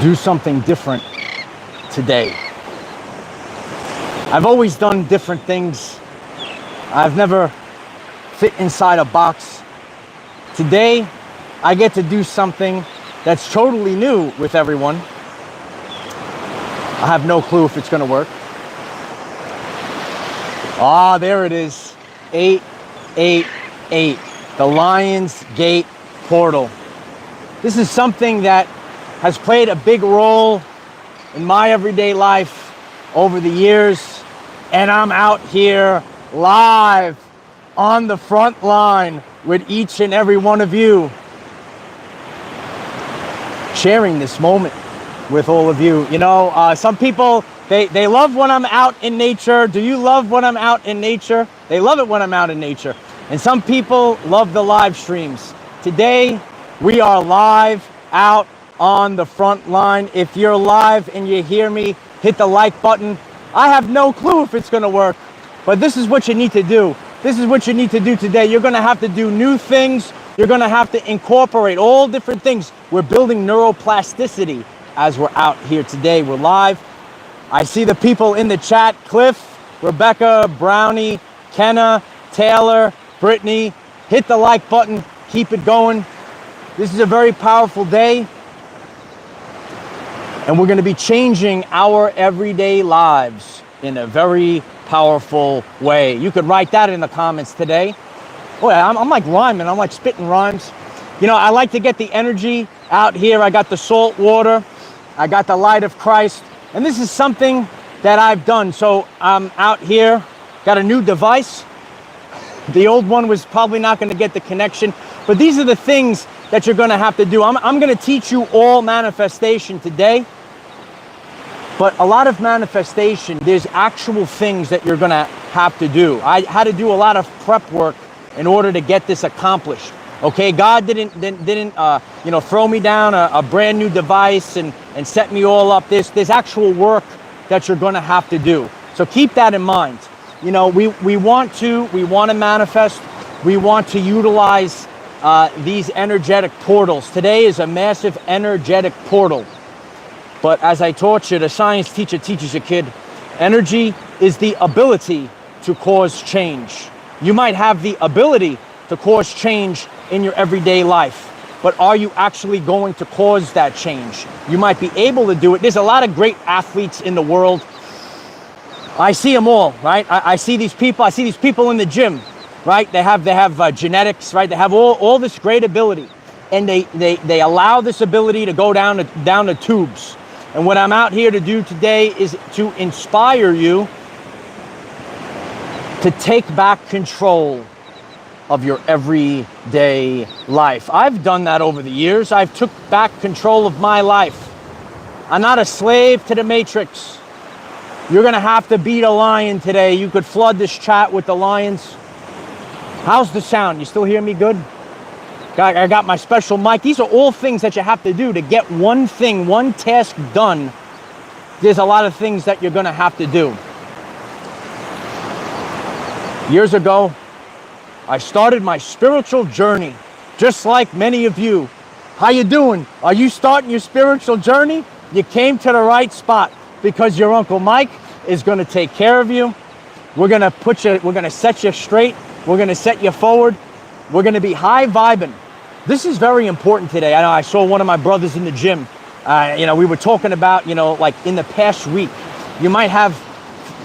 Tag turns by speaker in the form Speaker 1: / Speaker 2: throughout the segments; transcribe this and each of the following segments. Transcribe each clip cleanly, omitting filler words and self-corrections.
Speaker 1: do something different today. I've always done different things. I've never fit inside a box. Today, I get to do something that's totally new with everyone. I have no clue if it's going to work. Ah, there it is. 888. The Lion's Gate portal. This is something that has played a big role in my everyday life over the years. And I'm out here live on the front line with each and every one of you, sharing this moment with all of you. You know, some people, they love when I'm out in nature. Do you love when I'm out in nature? They love it when I'm out in nature. And some people love the live streams. Today, we are live out on the front line. If you're live and you hear me, hit the like button. I have no clue if it's gonna work, but this is what you need to do. This is what you need to do today. You're gonna have to do new things. You're gonna have to incorporate all different things. We're building neuroplasticity as we're out here today. We're live. I see the people in the chat: Cliff, Rebecca, Brownie, Kenna, Taylor, Brittany. Hit the like button, keep it going. This is a very powerful day, and we're gonna be changing our everyday lives in a very powerful way. You could write that in the comments today. Boy, I'm like rhyming, I'm like spitting rhymes. You know, I like to get the energy out here. I got the salt water, I got the light of Christ, and this is something that I've done. So I'm out here, got a new device. The old one was probably not gonna get the connection, but these are the things that you're gonna have to do. I'm gonna teach you all manifestation today. But a lot of manifestation, there's actual things that you're gonna have to do. I had to do a lot of prep work in order to get this accomplished. Okay, God didn't throw me down a brand new device and set me all up. There's actual work that you're gonna have to do. So keep that in mind. You know, we want to manifest. We want to utilize these energetic portals. Today is a massive energetic portal. But as I taught you, the science teacher teaches you, kid, energy is the ability to cause change. You might have the ability to cause change in your everyday life, but are you actually going to cause that change? You might be able to do it. There's a lot of great athletes in the world. I see them all, right? I see these people in the gym, right? They have genetics, right? They have all this great ability, and they allow this ability to go down the tubes. And what I'm out here to do today is to inspire you to take back control of your everyday life. I've done that over the years. I've took back control of my life. I'm not a slave to the matrix. You're gonna have to beat a lion today. You could flood this chat with the lions. How's the sound? You still hear me good? I got my special mic. These are all things that you have to do to get one thing, one task done. There's a lot of things that you're gonna have to do. Years ago, I started my spiritual journey, just like many of you. How you doing? Are you starting your spiritual journey? You came to the right spot, because your Uncle Mike is gonna take care of you. We're gonna set you straight. We're gonna set you forward. We're gonna be high vibing. This is very important today. I know I saw one of my brothers in the gym. We were talking about, like in the past week, you might have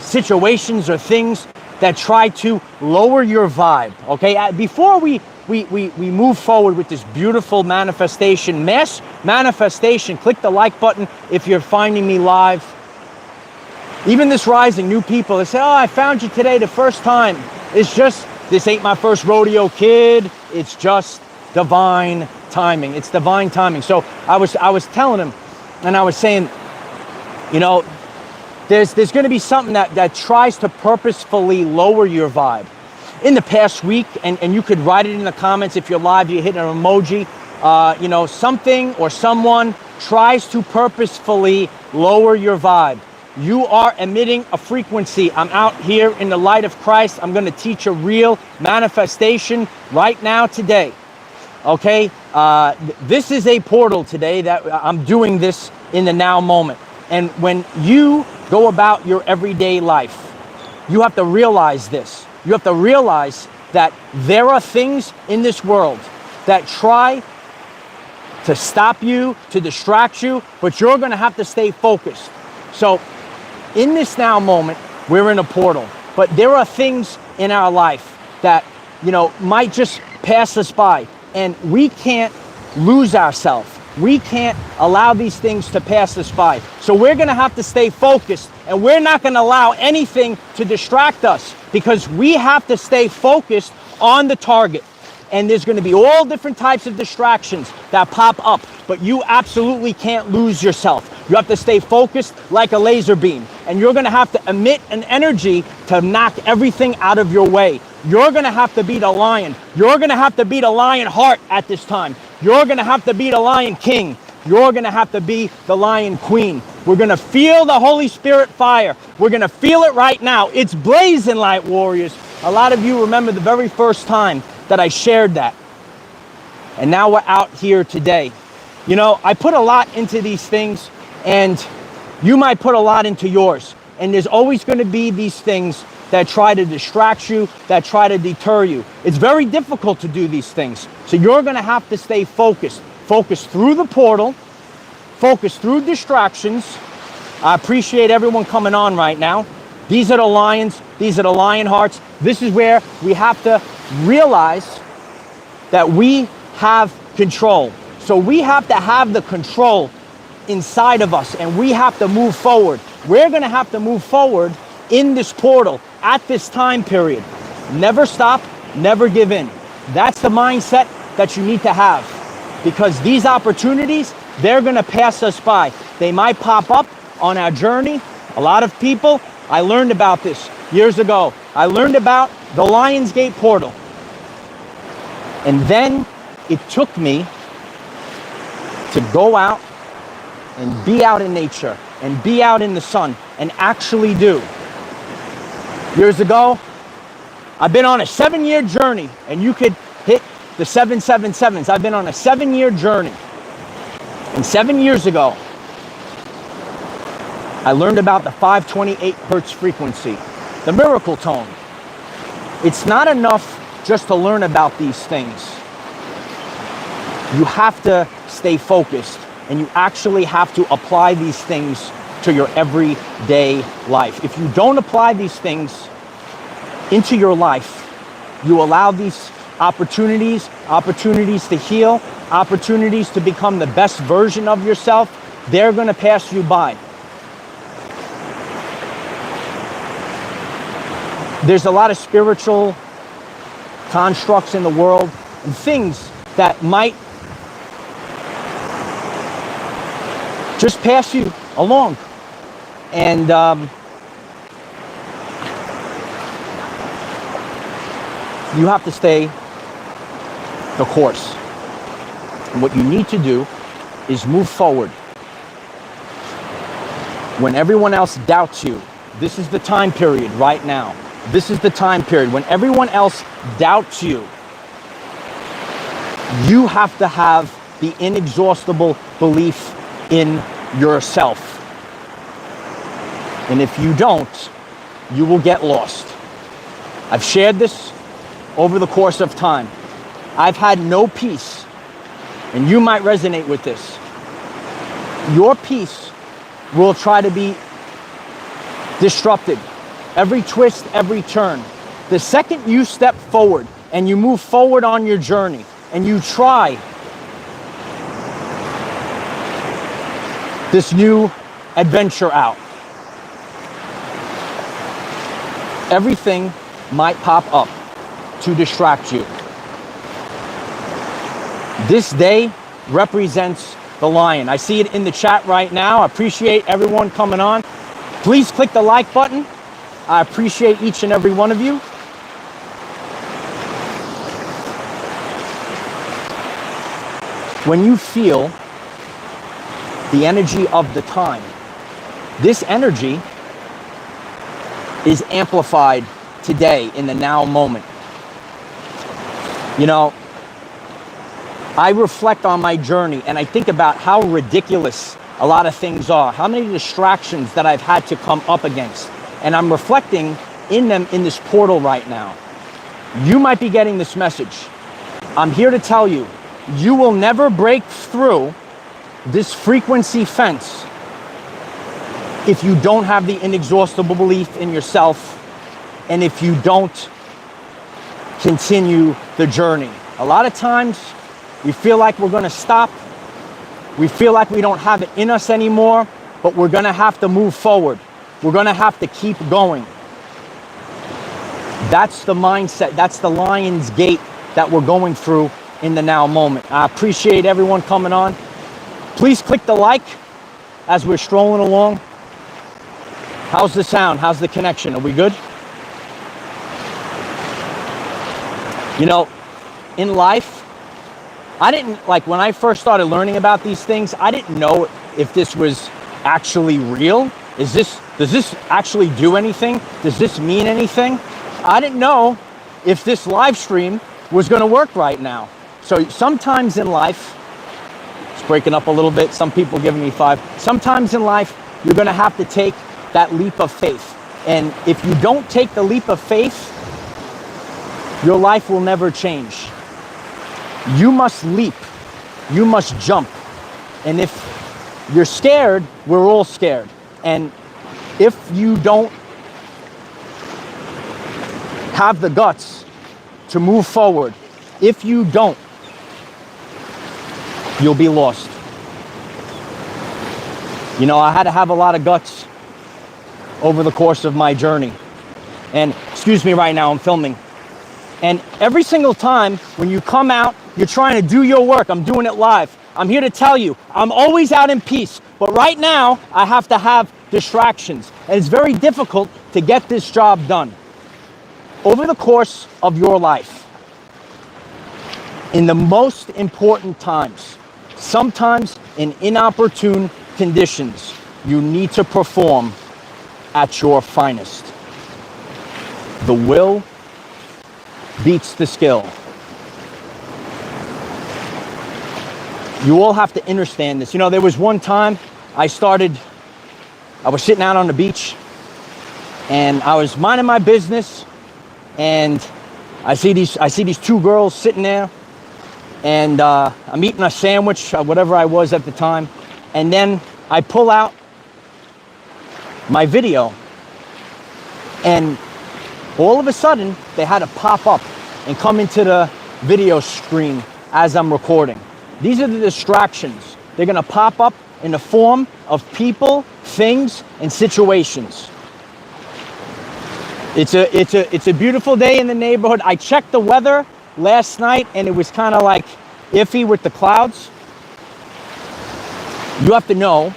Speaker 1: situations or things that try to lower your vibe, okay? Before we move forward with this beautiful manifestation, mass manifestation, click the like button if you're finding me live. Even this rising, new people, they say, oh, I found you today the first time. It's just, this ain't my first rodeo, kid. It's just divine timing. It's divine timing. So I was telling him, and I was saying, there's going to be something that tries to purposefully lower your vibe. In the past week, and you could write it in the comments if you're live, you hit an emoji, something or someone tries to purposefully lower your vibe. You are emitting a frequency. I'm out here in the light of Christ. I'm going to teach a real manifestation right now today. Okay, this is a portal today that I'm doing this in the now moment. And when you go about your everyday life, you have to realize this. You have to realize that there are things in this world that try to stop you, to distract you, but you're going to have to stay focused. So in this now moment, we're in a portal, but there are things in our life that, might just pass us by, and we can't lose ourselves. We can't allow these things to pass us by. So we're going to have to stay focused, and we're not going to allow anything to distract us, because we have to stay focused on the target. And there's going to be all different types of distractions that pop up, but you absolutely can't lose yourself. You have to stay focused like a laser beam, and you're going to have to emit an energy to knock everything out of your way. You're going to have to beat a lion. You're going to have to beat a lion heart at this time. You're going to have to beat a lion king. You're going to have to be the lion queen. We're going to feel the Holy Spirit fire. We're going to feel it right now. It's blazing, light warriors. A lot of you remember the very first time that I shared that. And now we're out here today. I put a lot into these things, and you might put a lot into yours. And there's always going to be these things that try to distract you, that try to deter you. It's very difficult to do these things. So you're going to have to stay focused. Focus through the portal. Focus through distractions. I appreciate everyone coming on right now. These are the lions. These are the lion hearts. This is where we have to realize that we have control. So we have to have the control inside of us, and we have to move forward. We're going to have to move forward in this portal at this time period. Never stop, never give in. That's the mindset that you need to have, because these opportunities, they're going to pass us by. They might pop up on our journey. A lot of people, I learned about this years ago. I learned about the Lion's Gate portal. And then it took me to go out and be out in nature and be out in the sun and actually do. Years ago, I've been on a 7-year journey, and you could hit the 777s. I've been on a 7-year journey. And 7 years ago, I learned about the 528 hertz frequency, the miracle tone. It's not enough just to learn about these things. You have to stay focused, and you actually have to apply these things to your everyday life. If you don't apply these things into your life, you allow these opportunities to heal, opportunities to become the best version of yourself, they're going to pass you by. There's a lot of spiritual constructs in the world and things that might just pass you along. And you have to stay the course. And what you need to do is move forward. When everyone else doubts you, this is the time period right now. This is the time period when everyone else doubts you. You have to have the inexhaustible belief in yourself. And if you don't, you will get lost. I've shared this over the course of time. I've had no peace, and you might resonate with this. Your peace will try to be disrupted. Every twist, every turn. The second you step forward and you move forward on your journey and you try this new adventure out, everything might pop up to distract you. This day represents the lion. I see it in the chat right now. I appreciate everyone coming on. Please click the like button. I appreciate each and every one of you. When you feel the energy of the time, this energy is amplified today in the now moment. You know, I reflect on my journey and I think about how ridiculous a lot of things are, how many distractions that I've had to come up against. And I'm reflecting in them in this portal right now. You might be getting this message. I'm here to tell you, you will never break through this frequency fence if you don't have the inexhaustible belief in yourself and if you don't continue the journey. A lot of times we feel like we're going to stop. We feel like we don't have it in us anymore, but we're going to have to move forward. We're going to have to keep going. That's the mindset. That's the lion's gate that we're going through in the now moment. I appreciate everyone coming on. Please click the like as we're strolling along. How's the sound? How's the connection? Are we good? You know, in life, I didn't, like when I first started learning about these things, I didn't know if this was actually real. Does this actually do anything? Does this mean anything? I didn't know if this live stream was going to work right now. So sometimes in life, it's breaking up a little bit. Some people giving me 5. Sometimes in life, you're going to have to take that leap of faith. And if you don't take the leap of faith, your life will never change. You must leap. You must jump. And if you're scared, we're all scared. And if you don't have the guts to move forward, if you don't, you'll be lost. You know, I had to have a lot of guts over the course of my journey. And excuse me right now, I'm filming. And every single time when you come out, you're trying to do your work. I'm doing it live. I'm here to tell you, I'm always out in peace. But right now, I have to have distractions. And it's very difficult to get this job done. Over the course of your life, in the most important times, sometimes in inopportune conditions, you need to perform at your finest. The will beats the skill. You all have to understand this. You know, there was one time I was sitting out on the beach and I was minding my business and I see these 2 girls sitting there and I'm eating a sandwich, whatever I was at the time. And then I pull out my video and all of a sudden they had to pop up and come into the video screen as I'm recording. These are the distractions. They're gonna pop up in the form of people, things, and situations. It's a beautiful day in the neighborhood. I checked the weather last night and it was kind of like iffy with the clouds. You have to know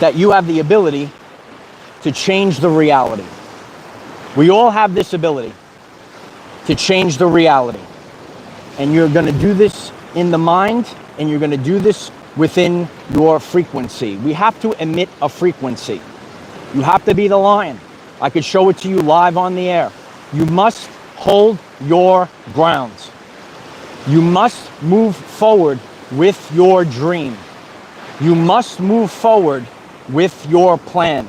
Speaker 1: that you have the ability to change the reality. We all have this ability to change the reality. And you're going to do this in the mind, and you're going to do this within your frequency. We have to emit a frequency. You have to be the lion. I could show it to you live on the air. You must hold your ground. You must move forward with your dream. You must move forward with your plan.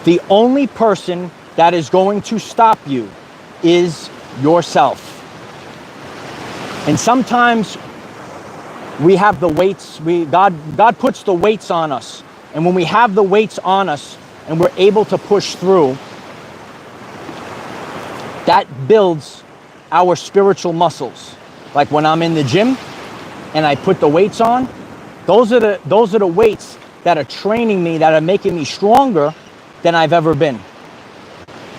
Speaker 1: The only person that is going to stop you is yourself. And sometimes we have the weights, God puts the weights on us. And when we have the weights on us and we're able to push through, that builds our spiritual muscles. Like when I'm in the gym and I put the weights on, those are the weights that are training me, that are making me stronger than I've ever been.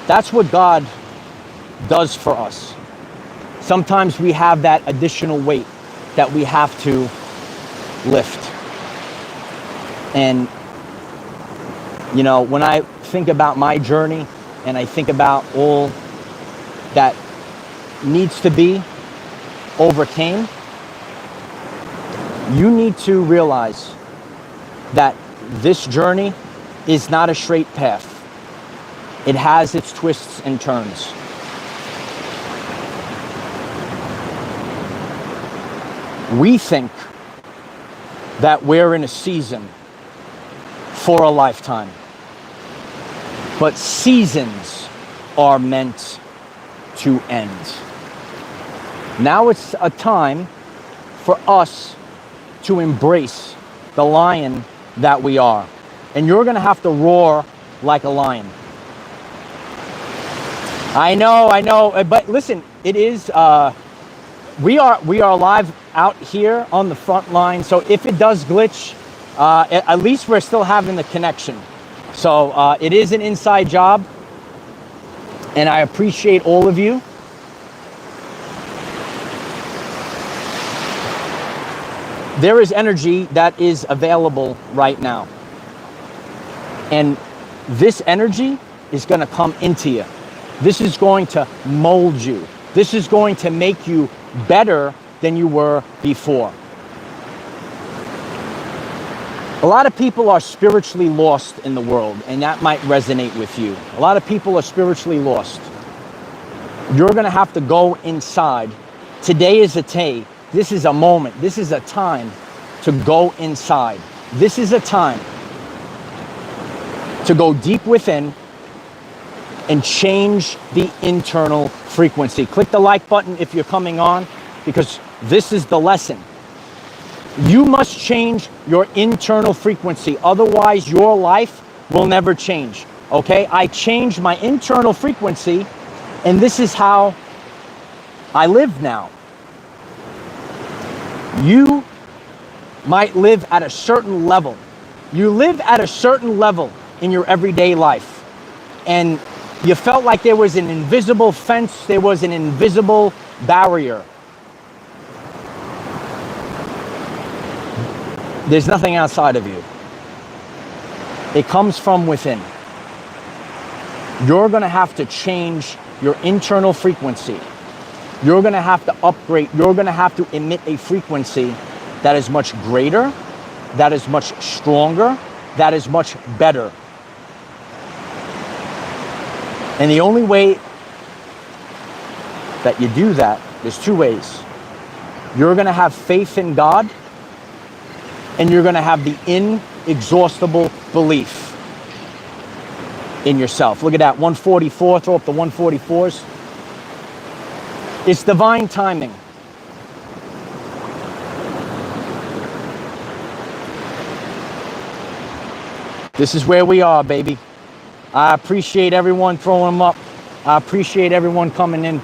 Speaker 1: That's what God does for us. Sometimes we have that additional weight that we have to lift. And, you know, when I think about my journey and I think about all that needs to be overcame, you need to realize that this journey is not a straight path. It has its twists and turns. We think that we're in a season for a lifetime. But seasons are meant to end. Now it's a time for us to embrace the lion that we are. And you're going to have to roar like a lion. I know, but listen, it is, we are live out here on the front line. So if it does glitch, at least we're still having the connection. So it is an inside job, and I appreciate all of you. There is energy that is available right now. And this energy is going to come into you. This is going to mold you. This is going to make you better than you were before. A lot of people are spiritually lost in the world, and that might resonate with you. A lot of people are spiritually lost. You're going to have to go inside. Today is a day. This is a moment. This is a time to go inside. This is a time to go deep within and change the internal frequency. Click the like button if you're coming on, because this is the lesson. You must change your internal frequency. Otherwise, your life will never change. Okay? I changed my internal frequency, and this is how I live now. You might live at a certain level. You live at a certain level in your everyday life, and you felt like there was an invisible fence, there was an invisible barrier. There's nothing outside of you. It comes from within. You're going to have to change your internal frequency. You're going to have to upgrade. You're going to have to emit a frequency that is much greater, that is much stronger, that is much better. And the only way that you do that, there's two ways. You're going to have faith in God, and you're going to have the inexhaustible belief in yourself. Look at that, 144, throw up the 144s. It's divine timing. This is where we are, baby. I appreciate everyone throwing them up. I appreciate everyone coming in.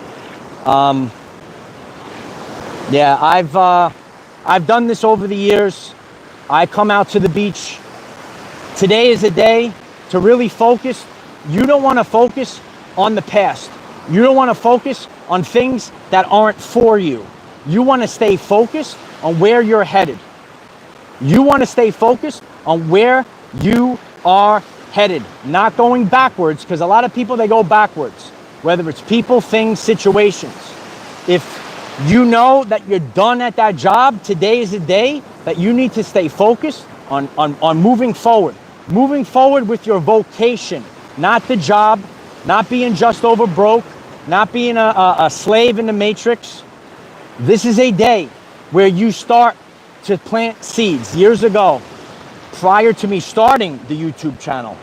Speaker 1: Yeah, I've done this over the years. I come out to the beach. Today is a day to really focus. You don't want to focus on the past. You don't want to focus on things that aren't for you. You want to stay focused on where you're headed. You want to stay focused on where you are headed, not going backwards, because a lot of people, they go backwards, whether it's people, things, situations. If you know that you're done at that job, today is a day that you need to stay focused on moving forward with your vocation, not the job, not being just over broke, not being a slave in the matrix. This is a day where you start to plant seeds. Years ago, prior to me starting the YouTube channel,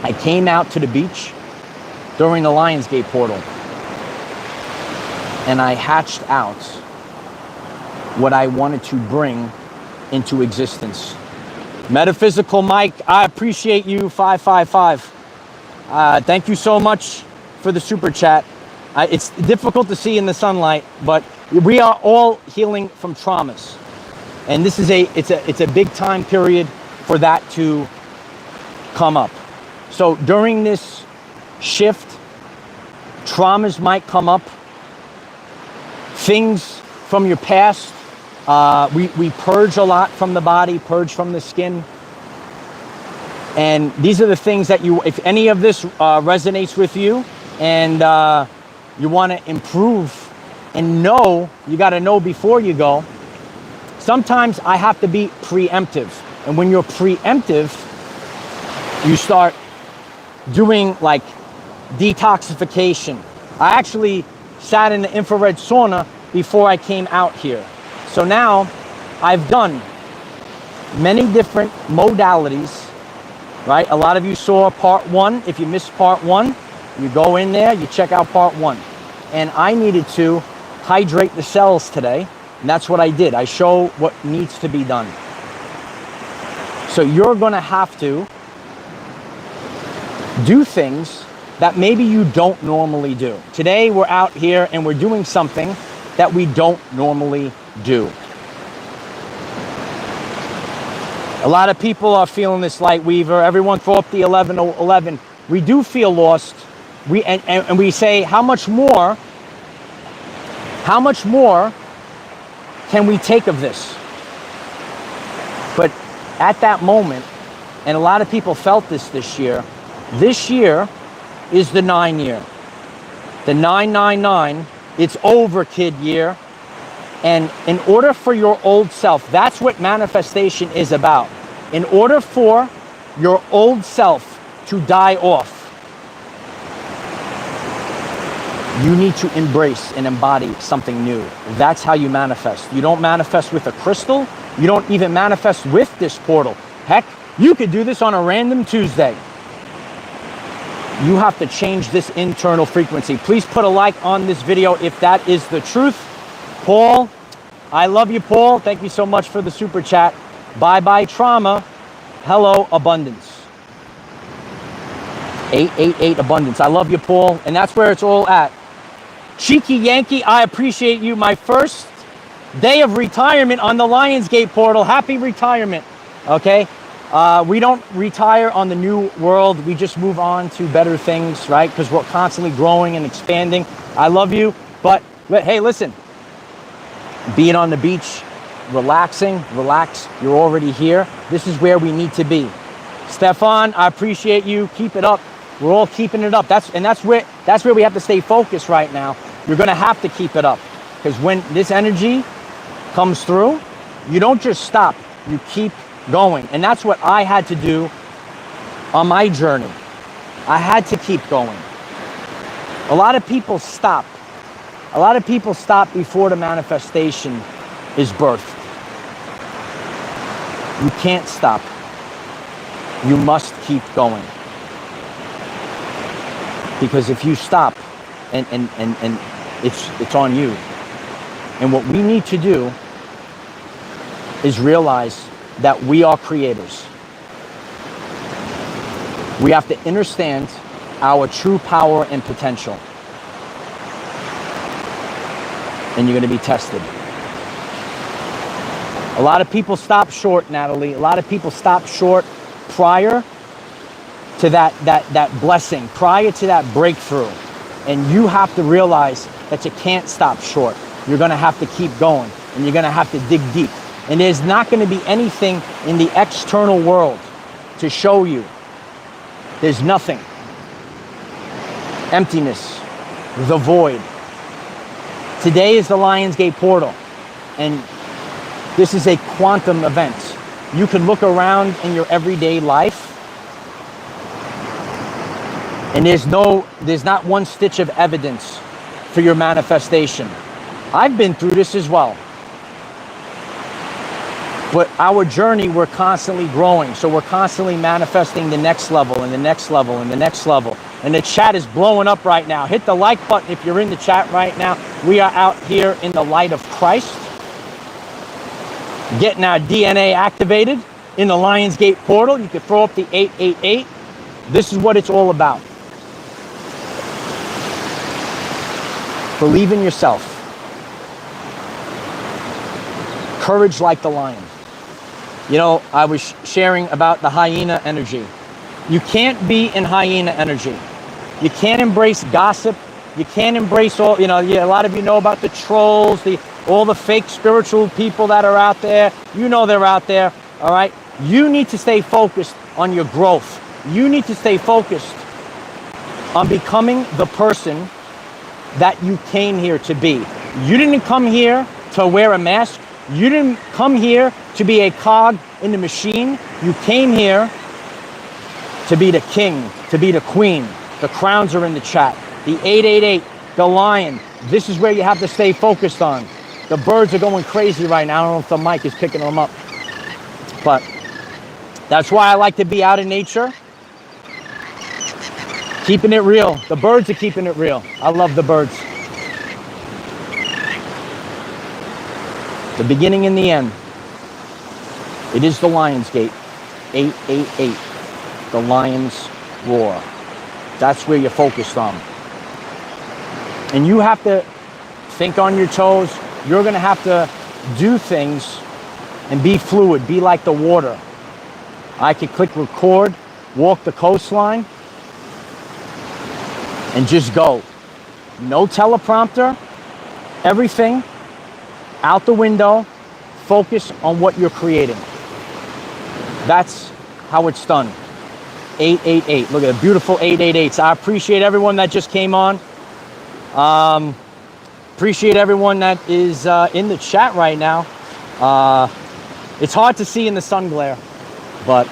Speaker 1: I came out to the beach during the Lionsgate portal, and I hatched out what I wanted to bring into existence. Metaphysical Mike, I appreciate you, 555. Thank you so much for the super chat. It's difficult to see in the sunlight, but we are all healing from traumas. And this is it's a big time period for that to come up. So during this shift, traumas might come up. Things from your past. We purge a lot from the body, purge from the skin. And these are the things that if any of this resonates with you, and you want to improve and know, you got to know before you go. Sometimes I have to be preemptive. And when you're preemptive, you start doing like detoxification. I actually sat in the infrared sauna before I came out here. So now I've done many different modalities, right? A lot of you saw part one. If you missed part one, you go in there, you check out part one. And I needed to hydrate the cells today, and that's what I did. I show what needs to be done. So you're gonna have to do things that maybe you don't normally do. Today we're out here and we're doing something that we don't normally do. A lot of people are feeling this light weaver. Everyone throw up the 11. We do feel lost. And we say, how much more can we take of this? But at that moment, and a lot of people felt this year is the 9 year. The 999, it's over, kid year. And in order for your old self, that's what manifestation is about. In order for your old self to die off, you need to embrace and embody something new. That's how you manifest. You don't manifest with a crystal. You don't even manifest with this portal. Heck, you could do this on a random Tuesday. You have to change this internal frequency. Please put a like on this video if that is the truth. Paul, I love you, Paul. Thank you so much for the super chat. Bye-bye trauma. Hello, abundance. 888 abundance. I love you, Paul. And that's where it's all at. Cheeky Yankee, I appreciate you. My first day of retirement on the Lionsgate portal. Happy retirement. Okay. We don't retire on the new world. We just move on to better things, right? Because we're constantly growing and expanding. I love you. But hey, listen. Being on the beach, relax. You're already here. This is where we need to be. Stefan, I appreciate you. Keep it up. We're all keeping it up. That's where we have to stay focused right now. You're going to have to keep it up, because when this energy comes through, you don't just stop. You keep going. And that's what I had to do on my journey. I had to keep going. A lot of people stop. A lot of people stop before the manifestation is birthed. You can't stop. You must keep going. Because if you stop, and it's on you. And what we need to do is realize that we are creators. We have to understand our true power and potential. And you're going to be tested. A lot of people stop short, Natalie. A lot of people stop short prior to that blessing, prior to that breakthrough. And you have to realize that you can't stop short. You're going to have to keep going, and you're going to have to dig deep. And there's not going to be anything in the external world to show you. There's nothing. Emptiness, the void. Today is the Lionsgate portal, and this is a quantum event. You can look around in your everyday life, and there's not one stitch of evidence for your manifestation. I've been through this as well. But our journey, we're constantly growing. So we're constantly manifesting the next level and the next level and the next level. And the chat is blowing up right now. Hit the like button if you're in the chat right now. We are out here in the light of Christ, getting our DNA activated in the Lionsgate portal. You can throw up the 888. This is what it's all about. Believe in yourself. Courage like the lion. You know, I was sharing about the hyena energy. You can't be in hyena energy. You can't embrace gossip. You can't embrace all, a lot of you know about the trolls, all the fake spiritual people that are out there. You know they're out there, all right? You need to stay focused on your growth. You need to stay focused on becoming the person that you came here to be. You didn't come here to wear a mask. You didn't come here to be a cog in the machine. You came here to be the king, to be the queen. The crowns are in the chat. The 888, the lion. This is where you have to stay focused on. The birds are going crazy right now. I don't know if the mic is picking them up. But that's why I like to be out in nature, keeping it real. The birds are keeping it real. I love the birds. The beginning and the end. It is the Lion's Gate. 888. The Lion's Roar. That's where you're focused on. And you have to think on your toes. You're going to have to do things and be fluid. Be like the water. I could click record, walk the coastline, and just go. No teleprompter. Everything out the window. Focus on what you're creating. That's how it's done. 888. Look at the beautiful 888s. I appreciate everyone that just came on. Appreciate everyone that is in the chat right now. It's hard to see in the sun glare, but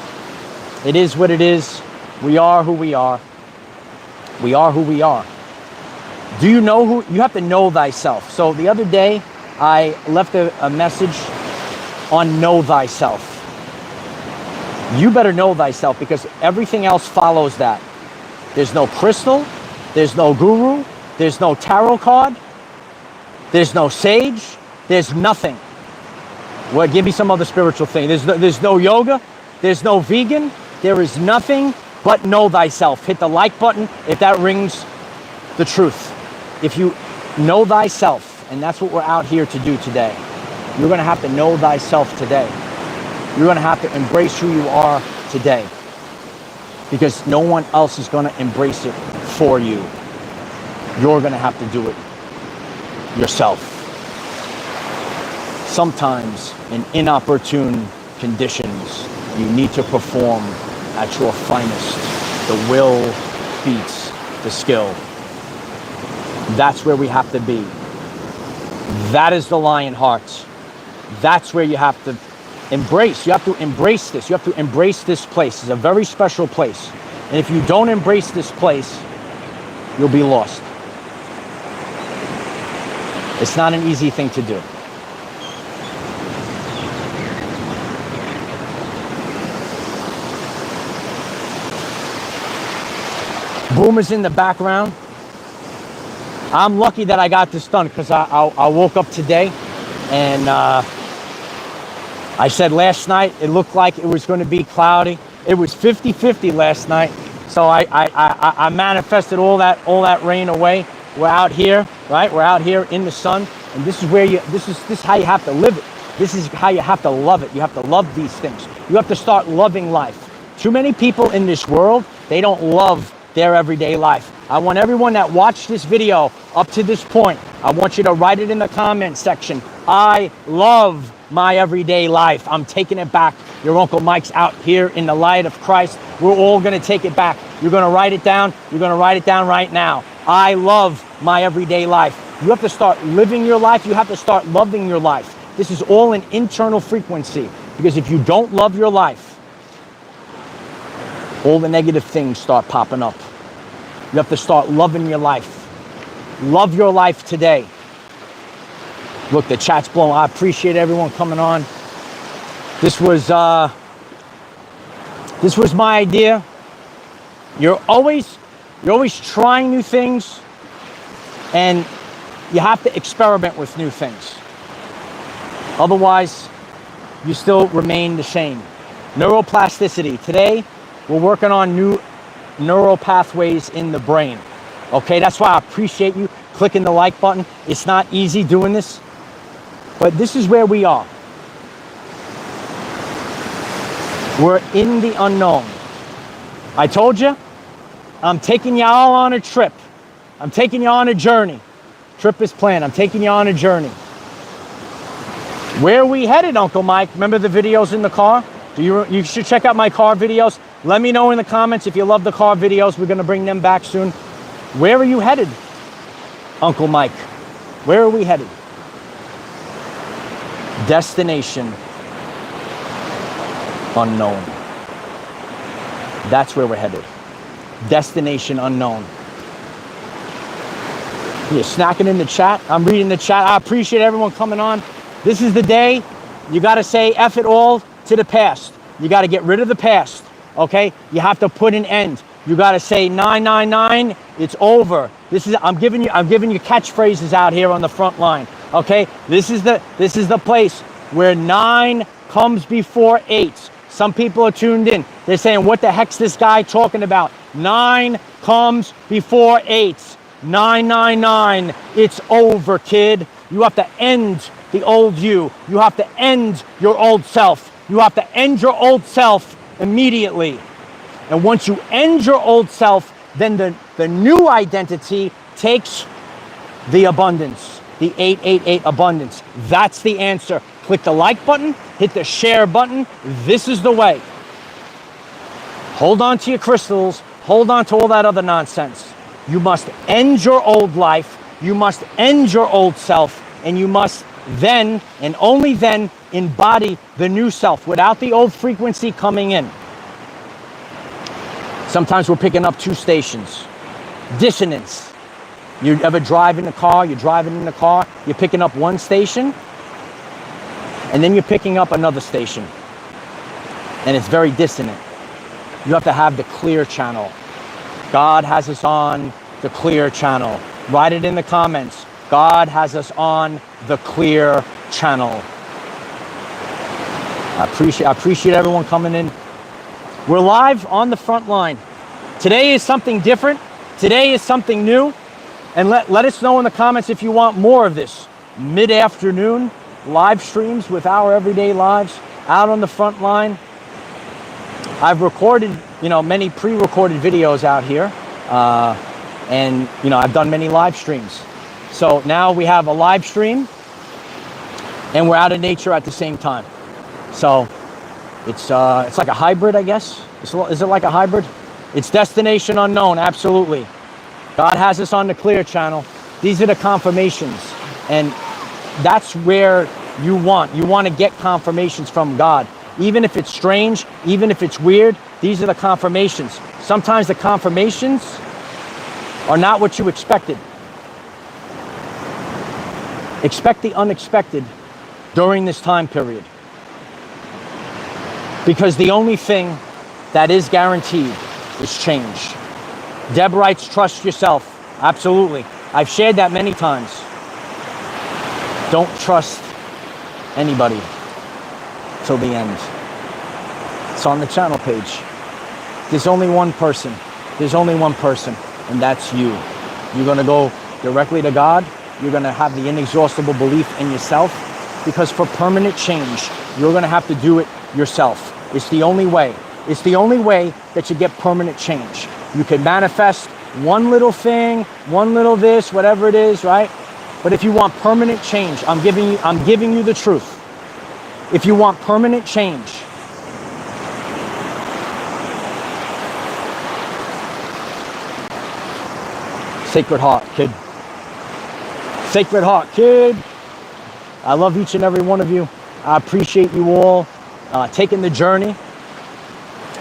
Speaker 1: it is what it is. We are who we are. We are who we are. Do you know who? You have to know thyself. So the other day, I left a message on know thyself. You better know thyself, because everything else follows that. There's no crystal. There's no guru. There's no tarot card. There's no sage. There's nothing. Well, give me some other spiritual thing. There's no yoga. There's no vegan. There is nothing but know thyself. Hit the like button if that rings the truth. If you know thyself, and that's what we're out here to do today. You're going to have to know thyself today. You're going to have to embrace who you are today, because no one else is going to embrace it for you. You're going to have to do it yourself. Sometimes in inopportune conditions, you need to perform at your finest. The will beats the skill. That's where we have to be. That is the lion heart. That's where you have to embrace. You have to embrace this. You have to embrace this place. It's a very special place. And if you don't embrace this place, you'll be lost. It's not an easy thing to do. Boomers in the background. I'm lucky that I got this done, because I woke up today and I said last night it looked like it was going to be cloudy. It was 50-50 last night. So I manifested all that rain away. We're out here, right? We're out here in the sun, and this is where this is how you have to live it. This is how you have to love it. You have to love these things. You have to start loving life. Too many people in this world, they don't love their everyday life. I want everyone that watched this video up to this point, I want you to write it in the comment section. I love my everyday life. I'm taking it back. Your Uncle Mike's out here in the light of Christ. We're all going to take it back. You're going to write it down. You're going to write it down right now. I love my everyday life. You have to start living your life. You have to start loving your life. This is all an internal frequency, because if you don't love your life, all the negative things start popping up. You have to start loving your life. Love your life today. Look, the chat's blowing. I appreciate everyone coming on. This was my idea. You're always trying new things, and you have to experiment with new things. Otherwise, you still remain the same. Neuroplasticity. Today, we're working on new neural pathways in the brain. Okay, that's why I appreciate you clicking the like button. It's not easy doing this, but this is where we are. We're in the unknown. I told you, I'm taking y'all on a trip. I'm taking you on a journey. Trip is planned. I'm taking you on a journey. Where are we headed, Uncle Mike? Remember the videos in the car? You should check out my car videos. Let me know in the comments if you love the car videos. We're going to bring them back soon. Where are you headed, Uncle Mike? Where are we headed? Destination unknown. That's where we're headed. Destination unknown. You're snacking in the chat. I'm reading the chat. I appreciate everyone coming on. This is the day. You got to say F it all. to the past. You got to get rid of the past, okay? You have to put an end. You got to say 999, it's over. I'm giving you catchphrases out here on the front line, okay? This is the place where 9 comes before 8. Some people are tuned in. They're saying, what the heck's this guy talking about? 9 comes before 8. 999, it's over, kid. You have to end the old you. You have to end your old self. You have to end your old self immediately. And once you end your old self, then the new identity takes the abundance, the 888 abundance. That's the answer. Click the like button, hit the share button. This is the way. Hold on to your crystals. Hold on to all that other nonsense. You must end your old life. You must end your old self. And you must then, and only then, embody the new self without the old frequency coming in. Sometimes we're picking up 2 stations. Dissonance. You ever drive in the car, you're driving in the car, you're picking up one station, and then you're picking up another station. And it's very dissonant. You have to have the clear channel. God has us on the clear channel. Write it in the comments. God has us on the clear channel. I appreciate everyone coming in. We're live on the front line. Today is something different. Today is something new. And let us know in the comments if you want more of this. Mid-afternoon live streams with our everyday lives out on the front line. I've recorded, many pre-recorded videos out here. And, I've done many live streams. So now we have a live stream and we're out in nature at the same time. So it's like a hybrid, I guess. Is it like a hybrid? It's destination unknown, absolutely. God has us on the clear channel. These are the confirmations. And that's where you want to get confirmations from God. Even if it's strange, even if it's weird, these are the confirmations. Sometimes the confirmations are not what you expected. Expect the unexpected during this time period. Because the only thing that is guaranteed is change. Deb writes, trust yourself. Absolutely. I've shared that many times. Don't trust anybody till the end. It's on the channel page. There's only one person. There's only one person, and that's you. You're going to go directly to God. You're going to have the inexhaustible belief in yourself, because for permanent change, you're going to have to do it yourself. It's the only way. It's the only way that you get permanent change. You can manifest one little thing, one little this, whatever it is, right? But if you want permanent change, I'm giving you the truth. If you want permanent change, Sacred Heart, kid. Sacred Heart, kid. I love each and every one of you. I appreciate you all taking the journey,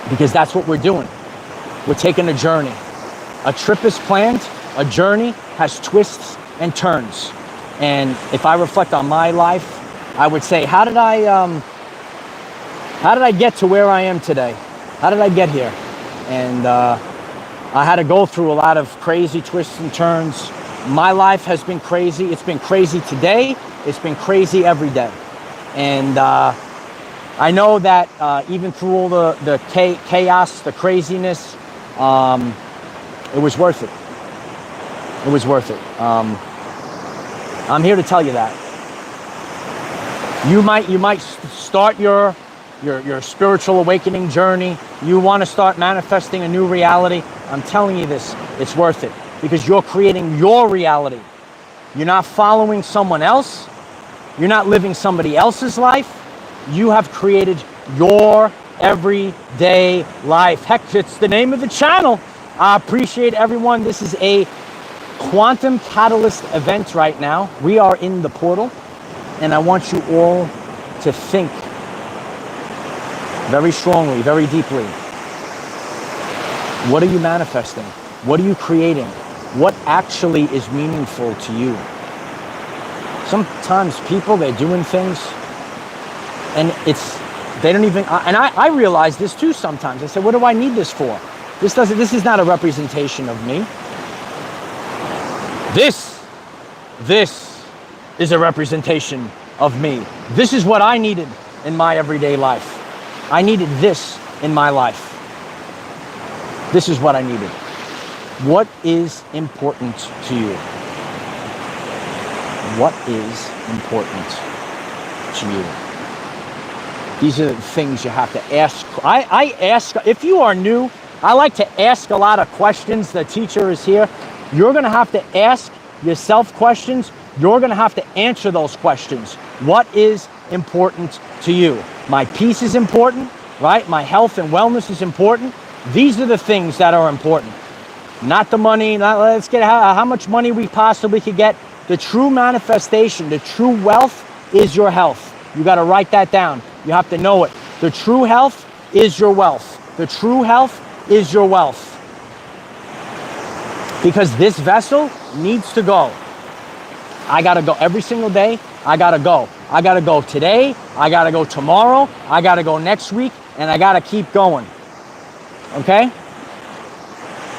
Speaker 1: because that's what we're doing. We're taking a journey. A trip is planned. A journey has twists and turns. And if I reflect on my life, I would say, how did I get to where I am today? How did I get here? And I had to go through a lot of crazy twists and turns. My life has been crazy. It's been crazy today. It's been crazy every day. And I know that even through all the chaos, the craziness, it was worth it. It was worth it. I'm here to tell you that. You might start your spiritual awakening journey. You want to start manifesting a new reality. I'm telling you this, it's worth it, because you're creating your reality. You're not following someone else. You're not living somebody else's life. You have created your everyday life. Heck, it's the name of the channel. I appreciate everyone. This is a quantum catalyst event right now. We are in the portal, and I want you all to think very strongly, very deeply. What are you manifesting? What are you creating? What actually is meaningful to you? Sometimes people, they're doing things, and They don't even, and I realize this too sometimes. I say, what do I need this for? This is not a representation of me. This is a representation of me. This is what I needed in my everyday life. I needed this in my life. This is what I needed. What is important to you? What is important to you? These are the things you have to ask. I ask, if you are new, I like to ask a lot of questions. The teacher is here. You're going to have to ask yourself questions. You're going to have to answer those questions. What is important to you? My peace is important, right? My health and wellness is important. These are the things that are important. Not the money, not let's get how much money we possibly could get. The true manifestation, the true wealth is your health. You got to write that down. You have to know it. The true health is your wealth. The true health is your wealth. Because this vessel needs to go. I got to go every single day. I got to go. I got to go today. I got to go tomorrow. I got to go next week. And I got to keep going. Okay?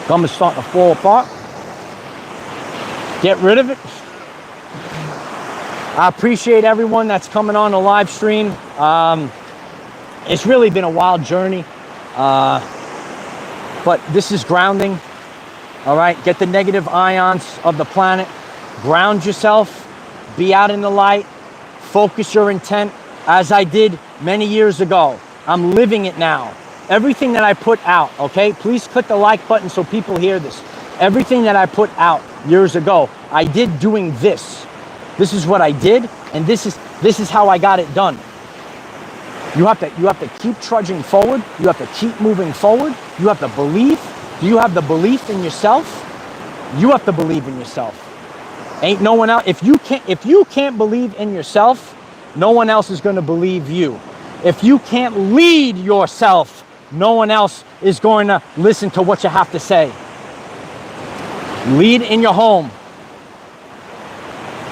Speaker 1: Gum is starting to fall apart. Get rid of it. I appreciate everyone that's coming on the live stream. It's really been a wild journey. But this is grounding. All right? Get the negative ions of the planet. Ground yourself. Be out in the light. Focus your intent as I did many years ago. I'm living it now. Everything that I put out, okay? Please click the like button so people hear this. Everything that I put out years ago, I did doing this. This is what I did, and this is how I got it done. You have to keep trudging forward. You have to keep moving forward. You have to believe. Do you have the belief in yourself? You have to believe in yourself. Ain't no one else. If you can't believe in yourself, no one else is going to believe you. If you can't lead yourself, no one else is going to listen to what you have to say. Lead in your home.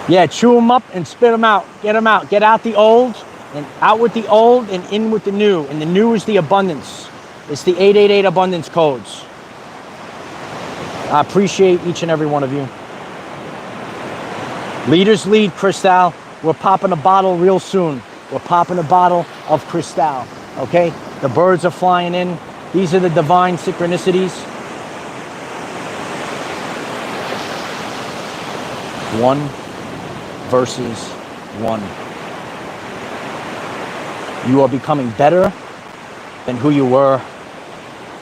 Speaker 1: Yeah, chew them up and spit them out. Get them out. Get out the old and out with the old and in with the new. And the new is the abundance. It's the 888 abundance codes. I appreciate each and every one of you. Leaders lead, Cristal. We're popping a bottle real soon. We're popping a bottle of Cristal. Okay? The birds are flying in. These are the divine synchronicities. 1 versus 1. You are becoming better than who you were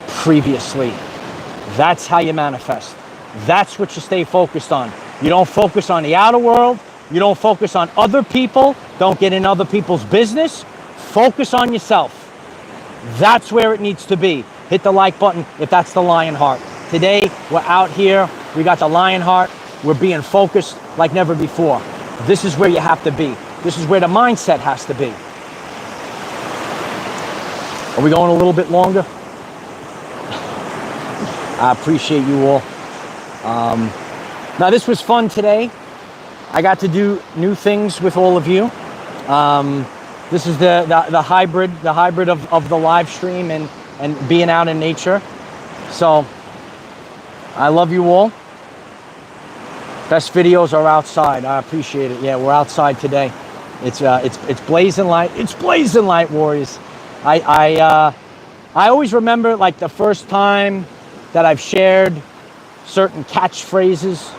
Speaker 1: previously. That's how you manifest. That's what you stay focused on. You don't focus on the outer world. You don't focus on other people. Don't get in other people's business. Focus on yourself. That's where it needs to be. Hit the like button if that's the lion heart. Today, we're out here. We got the lion heart. We're being focused like never before. This is where you have to be. This is where the mindset has to be. Are we going a little bit longer? I appreciate you all. Now, this was fun today. I got to do new things with all of you. This is the hybrid of the live stream and being out in nature. So I love you all. Best videos are outside. I appreciate it. Yeah, we're outside today. It's blazing light. It's blazing light, warriors. I always remember like the first time that I've shared certain catchphrases.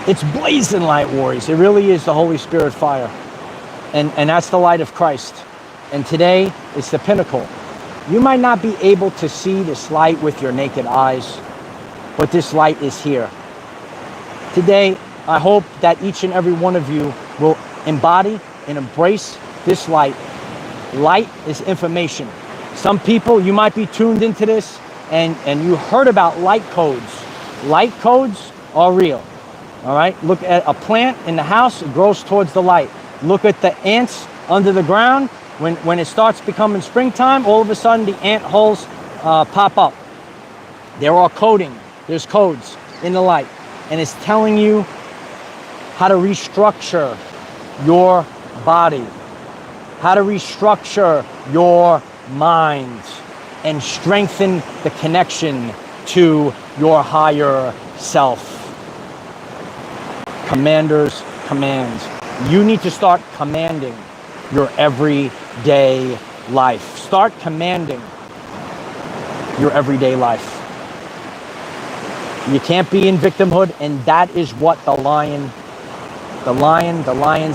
Speaker 1: It's blazing light, warriors. It really is the Holy Spirit fire. And that's the light of Christ. And today, it's the pinnacle. You might not be able to see this light with your naked eyes, but this light is here. Today, I hope that each and every one of you will embody and embrace this light. Light is information. Some people, you might be tuned into this and you heard about light codes. Light codes are real. All right? Look at a plant in the house, it grows towards the light. Look at the ants under the ground. When it starts becoming springtime, all of a sudden the ant holes pop up. There are coding. There's codes in the light. And it's telling you how to restructure your body. how to restructure your mind and strengthen the connection to your higher self. Commanders commands. You need to start commanding your everyday life. Start commanding your everyday life. You can't be in victimhood, and that is what the lion's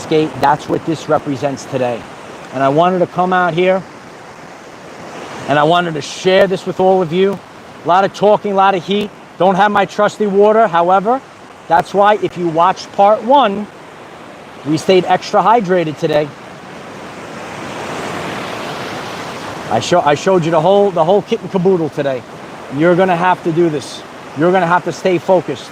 Speaker 1: gate, that's what this represents today. And I wanted to come out here and I wanted to share this with all of you. A lot of talking, a lot of heat. Don't have my trusty water. However, that's why if you watched part 1, we stayed extra hydrated today. I showed you the whole kit and caboodle today. You're gonna have to do this. You're gonna have to stay focused.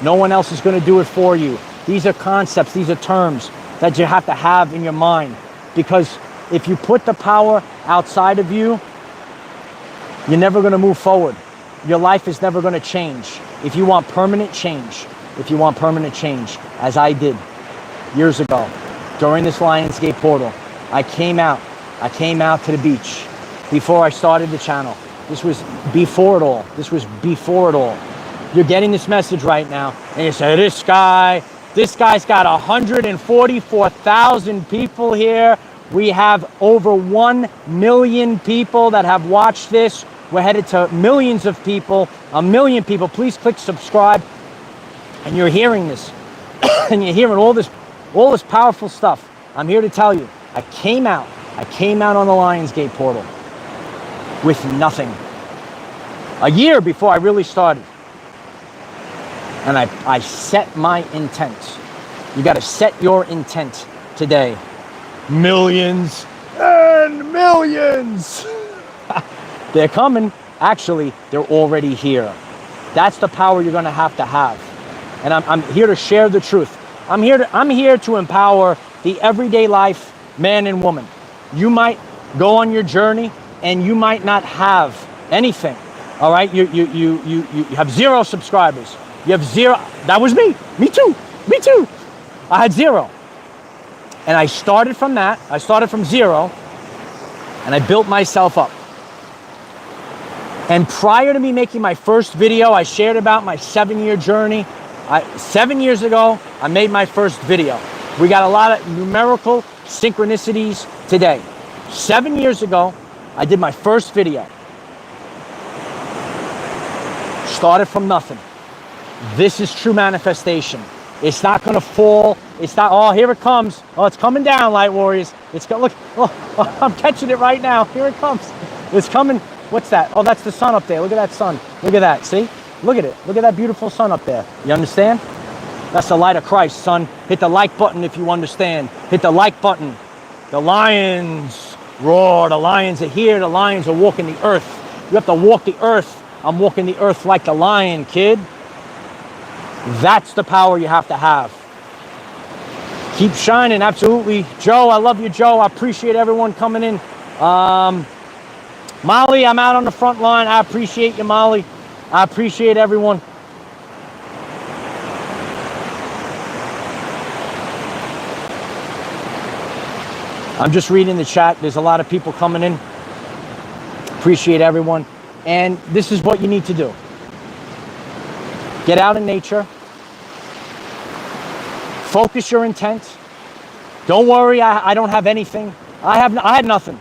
Speaker 1: No one else is gonna do it for you. These are concepts, these are terms that you have to have in your mind, because if you put the power outside of you, you're never gonna move forward. Your life is never gonna change. If you want permanent change, as I did years ago, during this Lionsgate portal, I came out to the beach before I started the channel. This was before it all. You're getting this message right now, and you say, this guy's got 144,000 people here. We have over 1 million people that have watched this. We're headed to millions of people, 1 million people. Please click subscribe. And you're hearing this, and you're hearing all this powerful stuff. I'm here to tell you, I came out on the Lionsgate portal with nothing. A year before I really started. And I set my intent. You got to set your intent today. Millions and millions. They're coming. Actually, they're already here. That's the power you're going to have. And I'm here to share the truth. I'm here to empower the everyday life man and woman. You might go on your journey and you might not have anything. All right, you have 0 subscribers. You have 0. That was me. Me too. I had 0. And I started from that. I started from 0. And I built myself up. And prior to me making my first video, I shared about my 7-year journey. 7 years ago, I made my first video. We got a lot of numerical synchronicities today. 7 years ago, I did my first video. Started from nothing. This is true manifestation. It's not going to fall. It's not, oh, here it comes. Oh, it's coming down, Light Warriors. Look, oh, I'm catching it right now. Here it comes. It's coming. What's that? Oh, that's the sun up there. Look at that sun. Look at that. See? Look at it. Look at that beautiful sun up there. You understand? That's the light of Christ, son. Hit the like button if you understand. Hit the like button. The lions roar. The lions are here. The lions are walking the earth. You have to walk the earth. I'm walking the earth like the lion, kid. That's the power you have to have. Keep shining, absolutely. Joe, I love you, Joe. I appreciate everyone coming in. Molly, I'm out on the front line. I appreciate you, Molly. I appreciate everyone. I'm just reading the chat. There's a lot of people coming in. Appreciate everyone. And this is what you need to do. Get out in nature. Focus your intent. Don't worry, I don't have anything. I had nothing.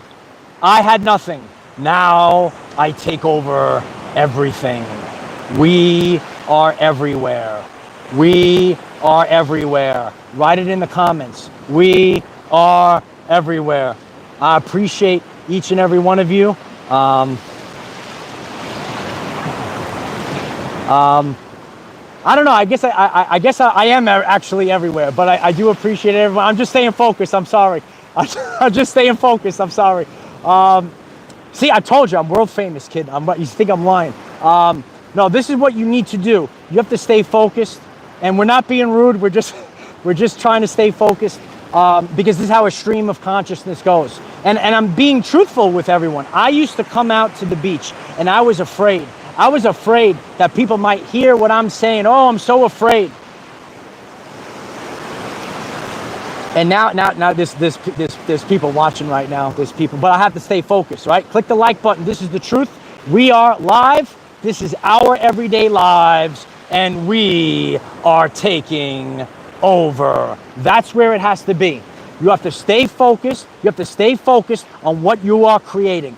Speaker 1: I had nothing. Now I take over everything. We are everywhere. We are everywhere. Write it in the comments. We are everywhere. I appreciate each and every one of you. I don't know. I guess I am actually everywhere, but I do appreciate everyone. I'm just staying focused. I'm sorry. I'm just staying focused. I'm sorry. See, I told you I'm world famous, kid. You think I'm lying? No, this is what you need to do. You have to stay focused, and we're not being rude. We're just trying to stay focused because this is how a stream of consciousness goes. And I'm being truthful with everyone. I used to come out to the beach, and I was afraid. I was afraid that people might hear what I'm saying. Oh, I'm so afraid. And now there's people watching right now. There's people, but I have to stay focused, right? Click the like button. This is the truth. We are live. This is our everyday lives, and we are taking over. That's where it has to be. You have to stay focused. You have to stay focused on what you are creating.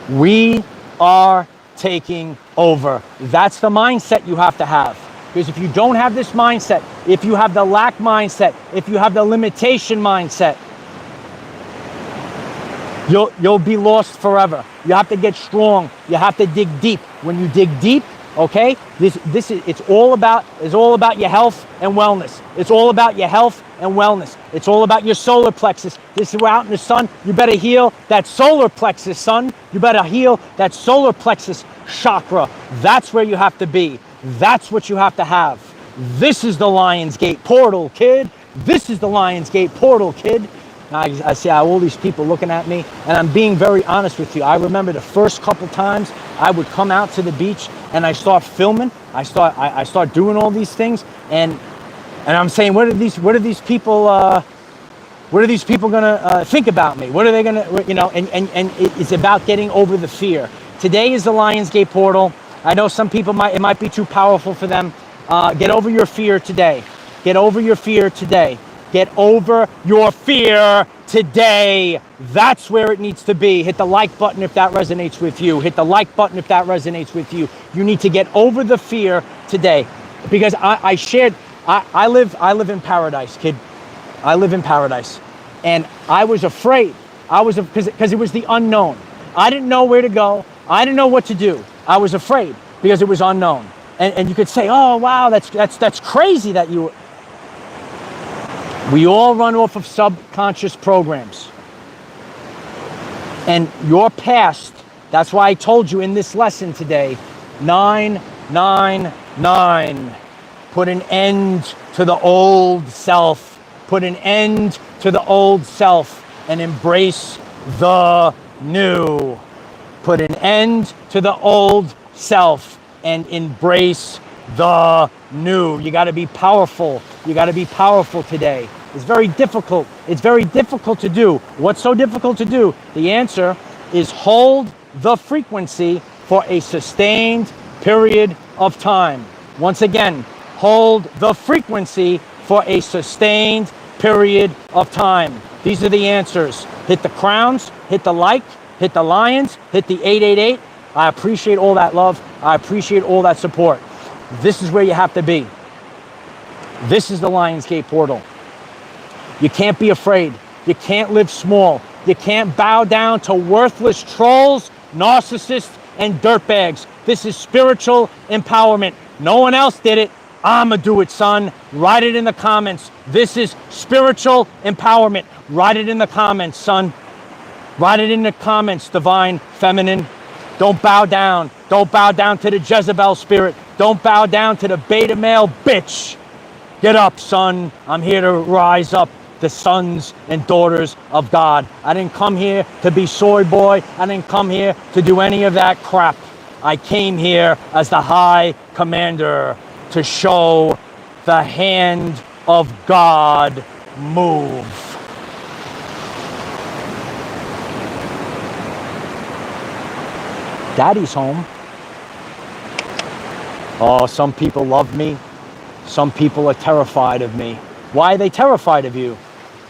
Speaker 1: We are taking over. That's the mindset you have to have. Because if you don't have this mindset, if you have the lack mindset, if you have the limitation mindset, you'll be lost forever. You have to get strong. You have to dig deep. When you dig deep, okay, it's all about your health and wellness. It's all about your health and wellness. It's all about your solar plexus. This is, we're out in the sun. You better heal that solar plexus, son. You better heal that solar plexus chakra. That's where you have to be. That's what you have to have. This is the Lion's Gate portal, kid. This is the Lion's Gate portal, kid. Now, I see all these people looking at me, and I'm being very honest with you. I remember the first couple times I would come out to the beach and I start filming. I start doing all these things, and I'm saying, what are these people gonna think about me? What are they gonna, you know? And it's about getting over the fear. Today is the Lion's Gate portal. I know some people it might be too powerful for them. Get over your fear today. Get over your fear today. Get over your fear today. That's where it needs to be. Hit the like button if that resonates with you. Hit the like button if that resonates with you. You need to get over the fear today. Because I live in paradise, kid. I live in paradise. And I was afraid. Because it was the unknown. I didn't know where to go. I didn't know what to do. I was afraid because it was unknown. And you could say, oh, wow, that's crazy that you... We all run off of subconscious programs. And your past, that's why I told you in this lesson today, 999. Put an end to the old self. Put an end to the old self and embrace the new. Put an end to the old self and embrace the new. You got to be powerful. You got to be powerful today. It's very difficult. It's very difficult to do. What's so difficult to do? The answer is hold the frequency for a sustained period of time. Once again, hold the frequency for a sustained period of time. These are the answers. Hit the crowns, hit the like, hit the lions, hit the 888. I appreciate all that love. I appreciate all that support. This is where you have to be. This is the Lion's Gate portal. You can't be afraid. You can't live small. You can't bow down to worthless trolls, narcissists, and dirtbags. This is spiritual empowerment. No one else did it. I'ma do it, son. Write it in the comments. This is spiritual empowerment. Write it in the comments, son. Write it in the comments, divine feminine. Don't bow down. Don't bow down to the Jezebel spirit. Don't bow down to the beta male bitch. Get up, son. I'm here to rise up the sons and daughters of God. I didn't come here to be soy boy. I didn't come here to do any of that crap. I came here as the high commander to show the hand of God move. Daddy's home. Oh, some people love me. Some people are terrified of me. Why are they terrified of you?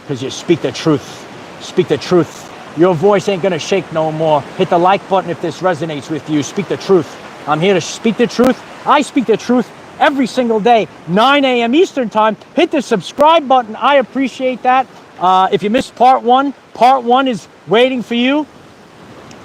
Speaker 1: Because you speak the truth. Speak the truth. Your voice ain't gonna shake no more. Hit the like button if this resonates with you. Speak the truth. I'm here to speak the truth. I speak the truth every single day, 9 a.m. Eastern time. Hit the subscribe button. I appreciate that. If you missed part one is waiting for you.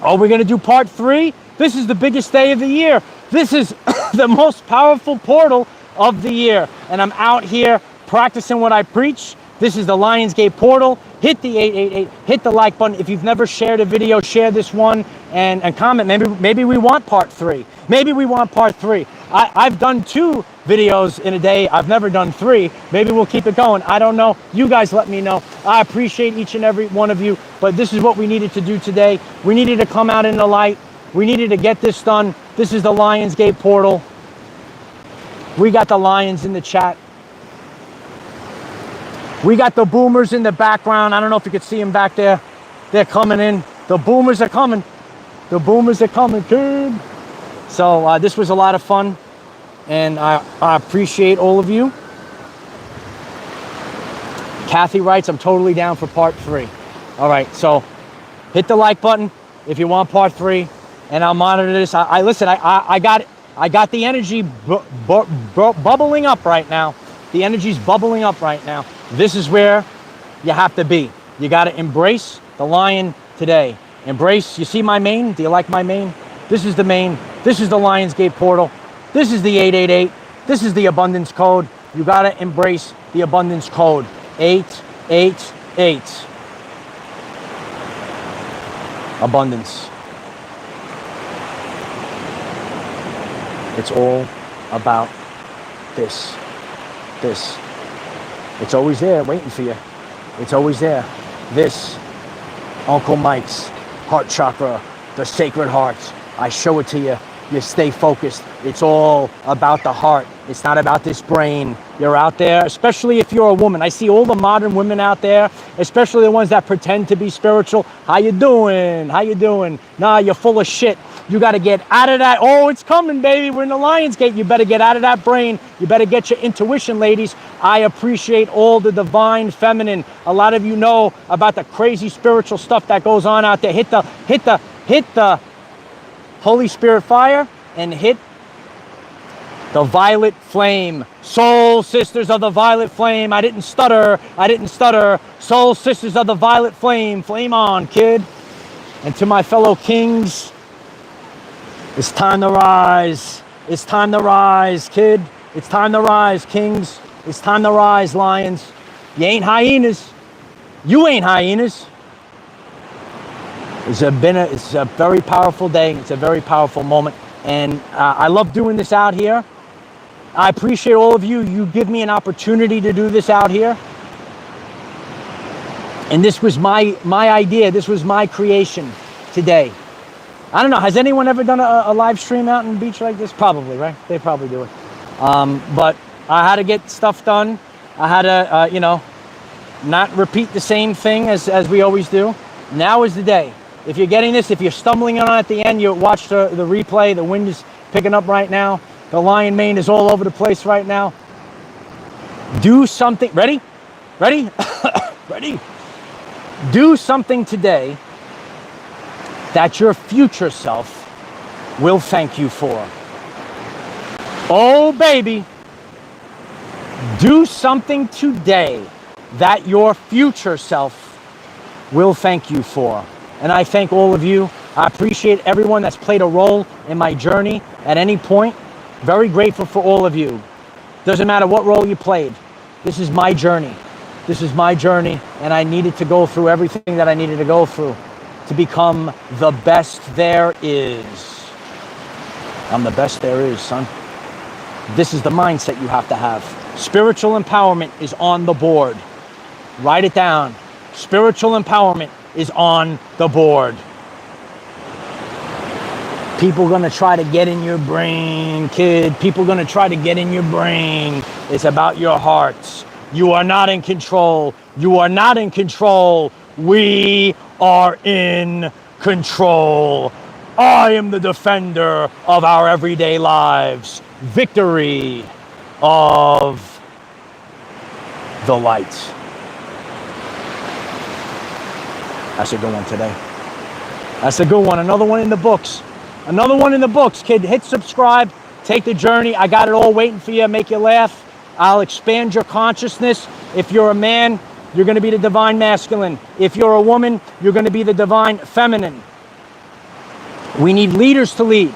Speaker 1: Oh, we're gonna do part 3. This is the biggest day of the year. This is the most powerful portal of the year. And I'm out here practicing what I preach. This is the Lion's Gate portal. Hit the 888, hit the like button. If you've never shared a video, share this one and comment. Maybe we want part 3. Maybe we want part 3. I've done 2 videos in a day. I've never done 3. Maybe we'll keep it going. I don't know. You guys let me know. I appreciate each and every one of you, but this is what we needed to do today. We needed to come out in the light. We needed to get this done. This is the Lion's Gate portal. We got the lions in the chat. We got the boomers in the background. I don't know if you could see them back there. They're coming in. The boomers are coming. The boomers are coming, kid. So this was a lot of fun, and I appreciate all of you. Kathy writes, I'm totally down for part 3. All right, so hit the like button if you want part 3, and I'll monitor this. Listen, I got the energy bubbling up right now. The energy's bubbling up right now. This is where you have to be. You got to embrace the lion today. Embrace, you see my mane? Do you like my mane? This is the mane. This is the Lionsgate portal. This is the 888. This is the abundance code. You got to embrace the abundance code. 888. Abundance. It's all about this. It's always there waiting for you. It's always there. This, Uncle Mike's heart chakra, the sacred heart. I show it to you. You stay focused. It's all about the heart. It's not about this brain. You're out there, especially if you're a woman. I see all the modern women out there, especially the ones that pretend to be spiritual. How you doing? How you doing? Nah, you're full of shit. You got to get out of that. Oh, it's coming, baby. We're in the Lionsgate. You better get out of that brain. You better get your intuition, ladies. I appreciate all the divine feminine. A lot of you know about the crazy spiritual stuff that goes on out there. Hit the Holy Spirit fire and hit the violet flame. Soul sisters of the violet flame. I didn't stutter. Soul sisters of the violet flame. Flame on, kid. And to my fellow kings, it's time to rise. It's time to rise, kid. It's time to rise, kings. It's time to rise, lions. You ain't hyenas. You ain't hyenas. It's a very powerful day. It's a very powerful moment. And I love doing this out here. I appreciate all of you. You give me an opportunity to do this out here. And this was my idea. This was my creation today. I don't know. Has anyone ever done a live stream out in the beach like this? Probably, right? They probably do it. But I had to get stuff done. I had to, not repeat the same thing as we always do. Now is the day. If you're getting this, if you're stumbling on it at the end, you watch the replay. The wind is picking up right now. The lion mane is all over the place right now. Do something. Ready? Ready? Ready? Do something today that your future self will thank you for. Oh, baby. Do something today that your future self will thank you for. And I thank all of you. I appreciate everyone that's played a role in my journey at any point. Very grateful for all of you. Doesn't matter what role you played. This is my journey. This is my journey, and I needed to go through everything that I needed to go through to become the best there is. I'm the best there is, son. This is the mindset you have to have. Spiritual empowerment is on the board. Write it down. Spiritual empowerment is on the board. People gonna try to get in your brain, kid. People gonna try to get in your brain. It's about your hearts. You are not in control. You are not in control. We are in control. I am the defender of our everyday lives. Victory of the light. That's a good one today. That's a good one. Another one in the books. Another one in the books, kid. Hit subscribe. Take the journey. I got it all waiting for you. Make you laugh. I'll expand your consciousness. If you're a man, you're going to be the divine masculine. If you're a woman, you're going to be the divine feminine. We need leaders to lead.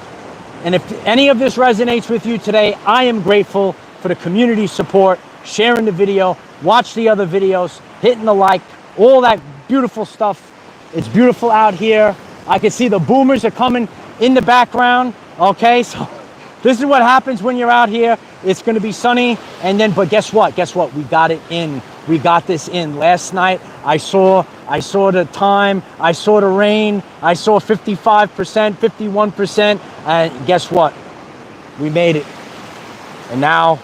Speaker 1: And if any of this resonates with you today, I am grateful for the community support, sharing the video, watch the other videos, hitting the like, all that beautiful stuff. It's beautiful out here. I can see the boomers are coming in the background. Okay, so this is what happens when you're out here. It's going to be sunny, and then, but guess what? Guess what? We got it in. We got this in. Last night, I saw the time. I saw the rain. I saw 55%, 51%, and guess what? We made it. And now,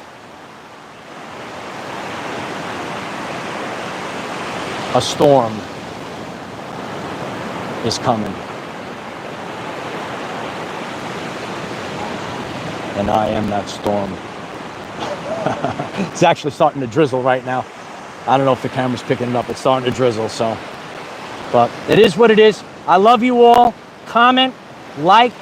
Speaker 1: A storm is coming. And I am that storm. It's actually starting to drizzle right now. I don't know if the camera's picking it up. It's starting to drizzle, so. But it is what it is. I love you all. Comment, like,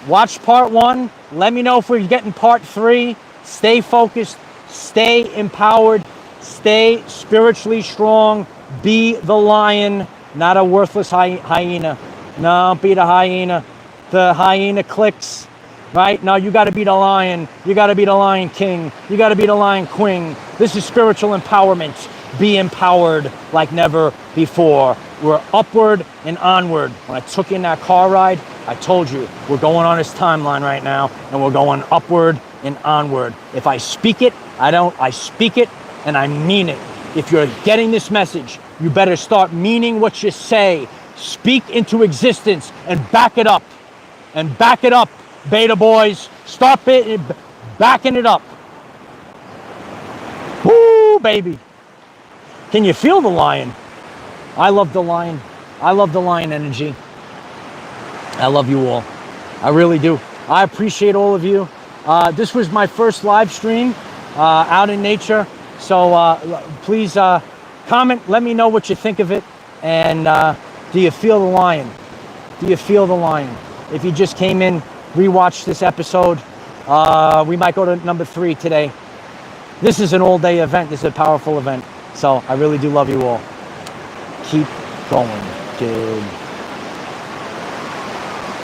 Speaker 1: watch part 1. Let me know if we're getting part 3. Stay focused, stay empowered, stay spiritually strong. Be the lion, not a worthless hyena. No, don't be the hyena. The hyena clicks. Right? No, you got to be the lion. You got to be the lion king. You got to be the lion queen. This is spiritual empowerment. Be empowered like never before. We're upward and onward. When I took in that car ride, I told you, we're going on this timeline right now, and we're going upward and onward. If I speak it, I speak it, and I mean it. If you're getting this message, you better start meaning what you say. Speak into existence and back it up. And back it up. Beta boys, start backing it up. Woo, baby. Can you feel the lion? I love the lion. I love the lion energy. I love you all. I really do. I appreciate all of you. This was my first live stream out in nature. So please comment. Let me know what you think of it. And do you feel the lion? Do you feel the lion? If you just came in, rewatch this episode. We might go to number 3 today. This is an all-day event. This is a powerful event. So I really do love you all. Keep going, dude.